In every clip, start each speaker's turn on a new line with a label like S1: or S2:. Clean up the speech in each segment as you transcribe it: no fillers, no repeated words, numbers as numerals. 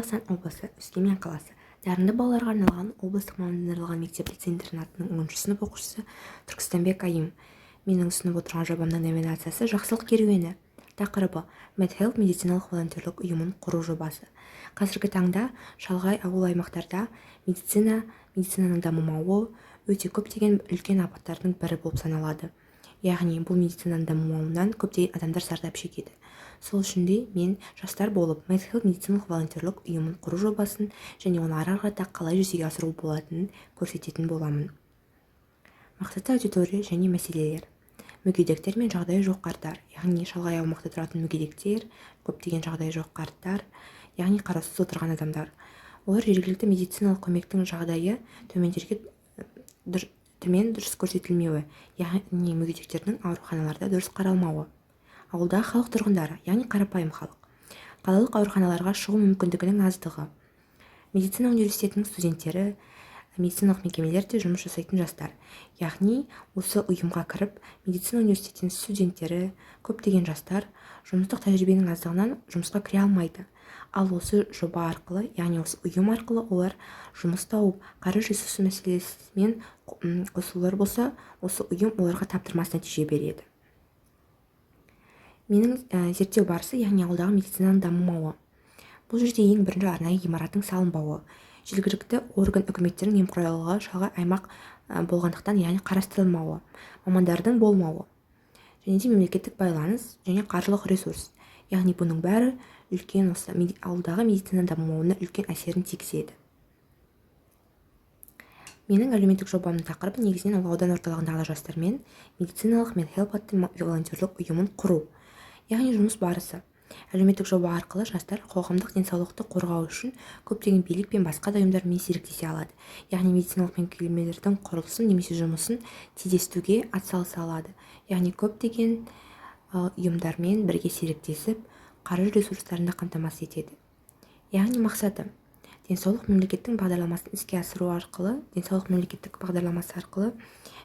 S1: Қазақстан облысы, Өскемен қаласы. Дарынды балаларға арналған облыстық мамандандырылған мектеп-лицей-интернатының 10 сынып оқушысы Түркістанбек Айым. Менің ұсынып отырған жобамның номинациясы «Жақсылық керуені». Тақырыбы MedHelp медициналық волонтерлік ұйымын құру жобасы. Қазіргі таңда шалғай ауыл аймақтарда медицинаның дамымауы өте көптеген үлкен апаттардың бірі болып саналады. Яғни бұл медицинаның дамымауынан көптеген адамдар зардап шегеді. Сол үшін де мен жастар болып MedHelp медициналық волонтерлік ұйымын құру жобасын және оны ары қарата қалай жүзеге асыру болатынын көрсететін боламын. Мақсатты аудитория және мәселелер. Мүгедектер мен жағдайы жоқ қарттар, яғни шалғай аумақта тұратын мүгедектер, көптеген жағдайы жоқ қарттар, яғни қараусыз отырған адамдар. Олар жергілікті медициналық көмектің жағдайы төмен дұрыс көрсетілмеуі, яғни мүгедектердің ауруханаларда дұрыс қаралмауы. Ауылдағы халық тұрғындары, яғни қарапайым халық. Қалалық ауруханаларға шығу мүмкіндігінің аздығы. Медицина университетінің студенттері, медициналық мекемелерде жұмыс жасайтын жастар. Яғни осы ұйымға кіріп, медицина университетінің студенттері, көптеген жастар жұмыстық тәжірибенің аздығынан жұмысқа кіре алмайды. Ал осы жоба арқылы, яғни осы ұйым арқылы олар жұмыс тауып, қаржы ресурсы мәселесімен қосылар болса, осы ұйым оларға таптырмас нәтиже береді. Менің зерттеу барысы, яғни ауылдағы медицинаның дамымауы. Бұл жерде ең бірінші арнайы ғимараттың салынбауы. Жергілікті орган үкіметтерінің немқұрайлылығы шалғай аймақ болғандықтан, яғни қарастырылмауы, мамандардың болмауы, және де мемлекеттік байланыс және қаржылық ресурс. Яғни бұның бәрі үлкен осы ауылдағы медицина дамымауына үлкен әсерін тигізеді. Менің әлеуметтік жобамның тақырыбы негізінен ол аудан орталығындағы жастармен медициналық MedHelp атты волонтерлік ұйымын құру. Яғни жұмыс барысы. Әлеуметтік жоба арқылы жастар қоғамдық денсаулықты қорғау үшін көптеген билік пен басқа да ұйымдармен серіктесе алады. Яғни медициналық мекемелердің құрылысын немесе жұмысын тездетуге атсалыса алады. Яғни көптеген ұйымдармен бірге серіктесіп, қаржы ресурстарында қамтамасыз етеді. Яғни мақсаты денсаулық мемлекеттің бағдарламасын іске асыру арқылы,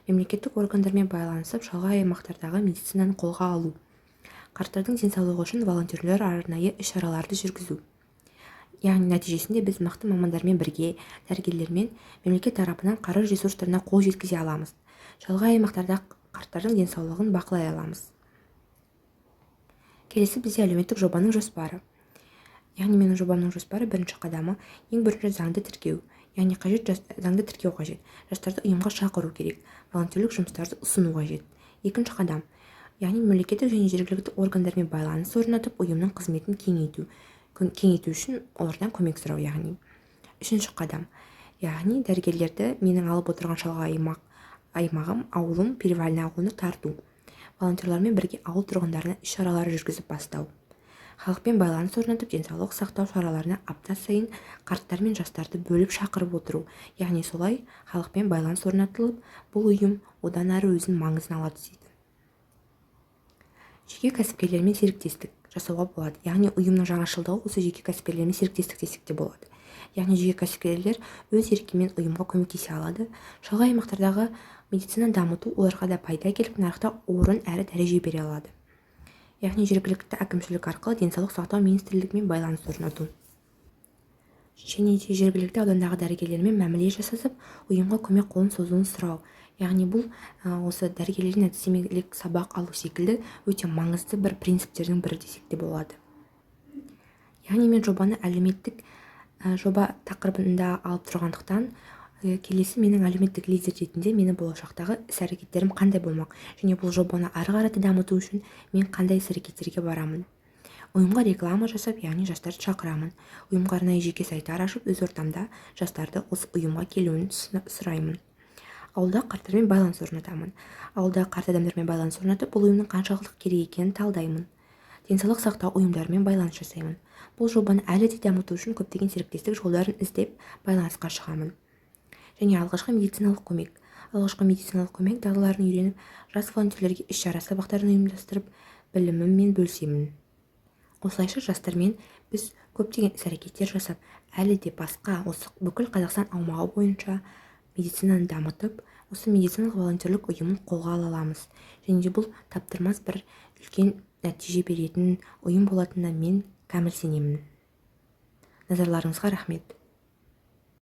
S1: мемлекеттік органдармен байланысып, шалғай аймақтардағы медицинаны қолға алу. Қарттардың денсаулығы үшін волонтерлер арнайы іс-шараларды жүргізу. Яғни нәтижесінде біз мықты мамандармен бірге, дәрігерлермен мемлекет тарапынан қаржы ресурстарына қол жеткізе аламыз. Шалғай аймақтарда қарттардың денсаулығын бақылай аламыз. Келесі бізде әлеуметтік жобаның жоспары. Яғни менің жобамның жоспары бірінші қадамы ең бірінші заңды тіркеу. Яғни заңды тіркеу қажет. Жастарды ұйымға шақыру керек. Волонтерлік жұмыстарды ұсыну қажет. Екінші қадам. Яғни мемлекеттік және жергілікті органдармен байланыс орнатып, ұйымның қызметін кеңейту үшін олардан көмек сұрау. Яғни үшінші қадам. Яғни дәрігерлерді менің алып отырған шалғай аймағым, ауылым, перевальный ауылына тарту. Волонтерлармен бірге ауыл тұрғындарына іс-шаралар жүргізіп бастау. Халықпен байланыс орнатып, денсаулық сақтау шараларына апта сайын қарттар мен жастарды бөліп шақырып отыру. Яғни солай халықпен байланыс орнатылып, бұл ұйым одан әрі өзінің маңызын ала түседі. Жеке кәсіпкерлермен серіктестік жасауға болады. Яғни ұйымның жаңашылдығы осы жеке кәсіпкерлермен серіктестік десек те болады. Яғни жеке кәсіпкерлер өз еркімен ұйымға көмектесе алады. Шалғай аймақтардағы медицинаны дамыту оларға да пайда келіп, нарықта орын әрі дәреже бере алады. Яғни жергілікті әкімшілік арқылы денсаулық сақтау министрлігімен байланыс орнату. Және де жергілікті аудандағы дәрігерлермен мәміле жасасып, ұйымға көмек қолын созуын сұрау. Яғни бұл осы дәрігерлердің әдістемелік сабақ алу секілді өте маңызды бір принциптердің бірі десек те болады. Яғни мен жобаны әлеуметтік жоба тақырыбында алып тұрғандықтан, келесі менің әлеуметтік лидер ретінде мені болашақтағы іс-әрекеттерім қандай болмақ, және бұл жобаны ары қарата дамыту үшін мен қандай іс-әрекеттерге барамын. Ұйымға реклама жасап, яғни жастарды шақырамын. Ұйымға арнайы жеке сайттар ашып, өз ортамда жастарды осы ұйымға келуін сұраймын. Ауылда қарттармен байланыс орнатамын. Ауылда қарт адамдармен байланыс орнатып, бұл ұйымның қаншалықты керек екенін талдаймын. Денсаулық сақтау ұйымдарымен байланыс жасаймын. Бұл жобаны әлі де дамыту үшін көптеген серіктестік жолдарын іздеп байланысқа шығамын. Және алғашқы медициналық көмек дағдыларын үйреніп, жас волонтерлерге іс-шара сабақтарын ұйымдастырып, біліміммен бөлісемін. Осылайша жастармен біз көптеген іс-әрекеттер жасап, әлі де басқа осы бүкіл Қазақстан аумағы бойынша медицинаны дамытып, осы медициналық волонтерлік ұйымын қолға ала аламыз. Және де бұл таптырмас бір үлкен нәтиже беретін ұйым болатынына мен кәміл сенемін. назарларыңызға рахмет.